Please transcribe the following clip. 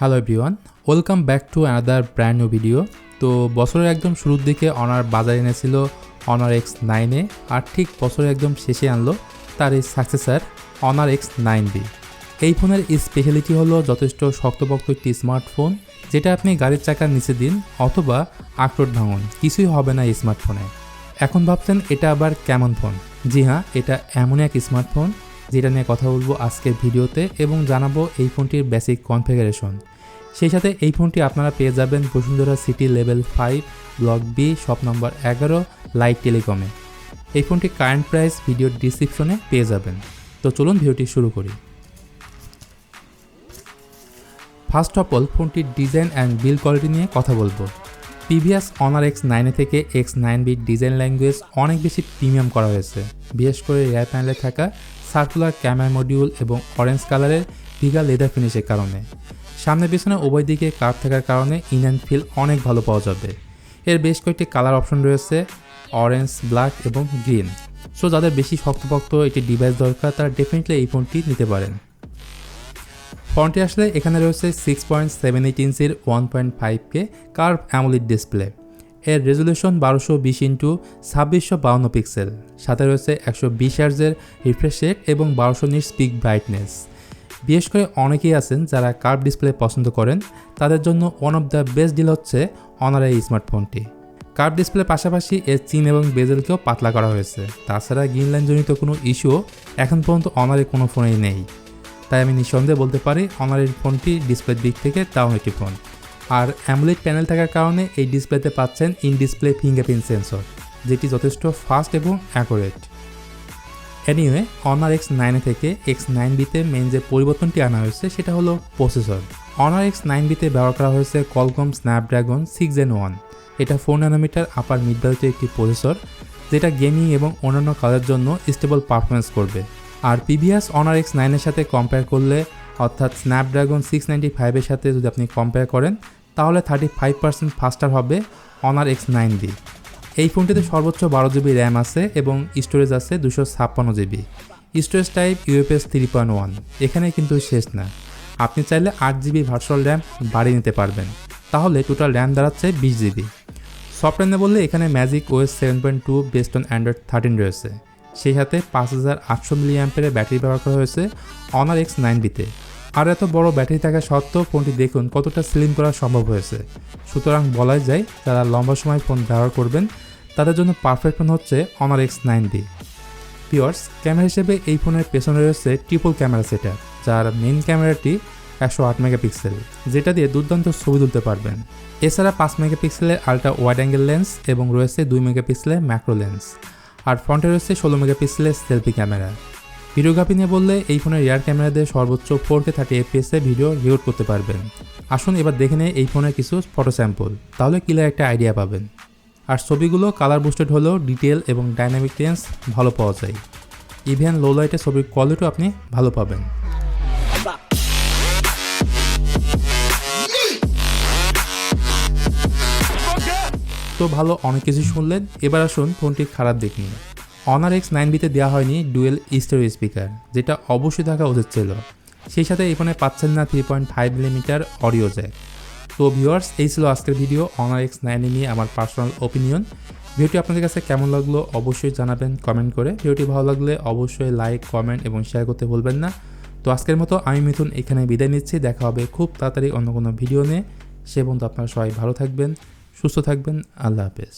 Hello everyone, welcome back to another brand new video. তো বছরের একদম শুরুর দিকে অনার বাজারে এনেছিল অনার X9 আর ঠিক বছরের একদম শেষে আনলো তার এই সাকসেসার অনার X9b। এই ফোনের স্পেশালিটি হলো যথেষ্ট শক্তপোক্ত একটি স্মার্টফোন, যেটা আপনি গাড়ির চাকার নিচে দিন অথবা আখরোট ভাঙুন, কিছুই হবে না এই স্মার্টফোনে। এখন ভাবছেন এটা আবার কেমন ফোন? জি হ্যাঁ, এটা এমন এক স্মার্টফোন যেটা নিয়ে কথা বলবো আজকের ভিডিওতে এবং জানাবো এই ফোনটির বেসিক কনফিগারেশন। সেই সাথে এই ফোনটি আপনারা পেয়ে যাবেন Bashundhara city level 5 block B shop number 11 light টেলিকমে। এই ফোনটি কারেন্ট প্রাইস ভিডিওর ডিসক্রিপশনে পেয়ে যাবেন। তো চলুন ভিডিওটি শুরু করি। ফার্স্ট অফ অল ফোনটির ডিজাইন অ্যান্ড বিল্ড কোয়ালিটি নিয়ে কথা বলবো। প্রিভিয়াস অনার X9 থেকে X9b ডিজাইন ল্যাঙ্গুয়েজ অনেক বেশি প্রিমিয়াম করা হয়েছে, বিশেষ করে রিয়ার প্যানেলে থাকা সার্কুলার ক্যামেরা মডিউল এবং অরেঞ্জ কালারের ভিগা লেদার ফিনিশের কারণে। সামনে পিছনে উভয় দিকে কার্ভ থাকার কারণে ইন অ্যান্ড ফিল অনেক ভালো পাওয়া যাবে। এর বেশ কয়েকটি কালার অপশন রয়েছে, অরেঞ্জ, ব্ল্যাক এবং গ্রিন। সো যাদের বেশি শক্তপোক্ত একটি ডিভাইস দরকার তারা ডেফিনেটলি এই ফোনটি নিতে পারেন। ফোনটি আসলে এখানে রয়েছে 6.78 ইঞ্চির 1.5K কার্ভ অ্যামোলেড ডিসপ্লে। এর রেজলিউশন 1220x2652 পিক্সেল, সাথে রয়েছে 120 হার্জের রিফ্রেশ রেট এবং 1200 নিট পিক ব্রাইটনেস। বিশেষ করে অনেকেই আছেন যারা কার্ভ ডিসপ্লে পছন্দ করেন, তাদের জন্য one of the best deal হচ্ছে অনারের এই স্মার্টফোনটি। কার্ভ ডিসপ্লের পাশাপাশি এর চিন এবং বেজেলকেও পাতলা করা হয়েছে। তাছাড়া গ্রিন লাইন জনিত কোনো ইস্যুও এখন পর্যন্ত অনারের কোনো ফোনেই নেই। তাই আমি নিঃসন্দেহে বলতে পারি অনারের ফোনটি ডিসপ্লের দিক থেকে দারুণ একটি ফোন। আর অ্যামোলেড প্যানেল থাকার কারণে এই ডিসপ্লেতে পাচ্ছেন ইন ডিসপ্লে ফিঙ্গারপ্রিন্ট সেন্সর, যেটি যথেষ্ট ফাস্ট এবং অ্যাকুরেট। এনিওয়ে, অনার X9 থেকে X9bতে মেইন যে পরিবর্তনটি আনা হয়েছে সেটা হলো প্রসেসর। অনার X9bতে ব্যবহার করা হয়েছে কোয়ালকম স্ন্যাপড্রাগন 6 Gen 1। এটা 4 ন্যানোমিটার আপার মিড ভ্যালুতে একটি প্রসেসর, যেটা গেমিং এবং অন্যান্য কাজের জন্য স্টেবল পারফরমেন্স করবে। আর প্রিভিয়াস অনার X9 এর সাথে কম্পেয়ার করলে, অর্থাৎ স্ন্যাপড্রাগন 695 এর সাথে যদি আপনি কম্পেয়ার করেন, তাহলে 35% ফাস্টার হবে অনার X9b। এই ফোনটিতে সর্বোচ্চ 12GB র্যাম আছে এবং স্টোরেজ আছে 256GB। Storage type UFS 3.1। এখানে কিন্তু শেষ না, আপনি চাইলে 8GB ভার্চুয়াল র্যাম বাড়িয়ে নিতে পারবেন, তাহলে টোটাল র্যাম দাঁড়াচ্ছে 20GB। সফটওয়্যার নিয়ে বললে এখানে magic OS 7.2 based on Android 13 রয়েছে। সেই সাথে 5800 mAh ব্যাটারি ব্যবহার করা হয়েছে অনার X9bতে। আর এত বড় ব্যাটারি থাকা সত্ত্বেও ফোনটি দেখুন কতটা স্লিম করা সম্ভব হয়েছে। সুতরাং বলাই যায় যারা লম্বা সময় ফোন ব্যবহার করবেন তাদের জন্য পারফেক্ট ফোন হচ্ছে অনার X9b। ভিউয়ার্স, ক্যামেরা হিসেবে এই ফোনের পেছনে রয়েছে ট্রিপল ক্যামেরা সেটআপ, যার মেইন ক্যামেরাটি 108 মেগাপিক্সেল, যেটা দিয়ে দুর্দান্ত ছবি তুলতে পারবেন। এছাড়া 5 মেগাপিক্সেলের আলট্রা ওয়াইড অ্যাঙ্গেল লেন্স এবং রয়েছে 2 মেগাপিক্সেলের ম্যাক্রো লেন্স। আর ফ্রন্টে রয়েছে 16 মেগাপিক্সেলের সেলফি ক্যামেরা। ভিডিওগ্রাফি নিয়ে বললে এই ফোনের রিয়ার ক্যামেরা দিয়ে সর্বোচ্চ 4K 30fps এ ভিডিও রেকর্ড করতে পারবেন। আসুন এবার দেখে নেই এই ফোনের কিছু ফটো স্যাম্পল, তাহলে ক্লিয়ার একটা আইডিয়া পাবেন। আর ছবিগুলো কালার বুস্টেড হলেও ডিটেল এবং ডাইনামিক রেঞ্জ ভালো পাওয়া যায়। ইভেন লো লাইটে ছবির কোয়ালিটিও আপনি ভালো পাবেন। তো ভালো অনেক কিছু শুনলেন, এবার আসুন ফোনটির খারাপ দিক নিয়ে। অনার X9bতে দেওয়া হয়নি ডুয়েল স্টেরিও স্পিকার, যেটা অবশ্যই থাকা উচিত ছিল। সেই সাথে এই ফোনে পাচ্ছেন না 3.5mm অডিও জ্যাক। তো ভিউয়ার্স, এই ছিল আজকের ভিডিও অনার X9 নিয়ে আমার পার্সোনাল ওপিনিয়ন। ভিডিওটি আপনাদের কাছে কেমন লাগলো অবশ্যই জানাবেন কমেন্ট করে। ভিডিওটি ভালো লাগলে অবশ্যই লাইক, কমেন্ট এবং শেয়ার করতে ভুলবেন না। তো আজকের মতো আমি মিথুন এখানে বিদায় নিচ্ছি। দেখা হবে খুব তাড়াতাড়ি অন্য কোনো ভিডিও নিয়ে। সে পর্যন্ত আপনারা সবাই ভালো থাকবেন, সুস্থ থাকবেন। আল্লাহ হাফেজ।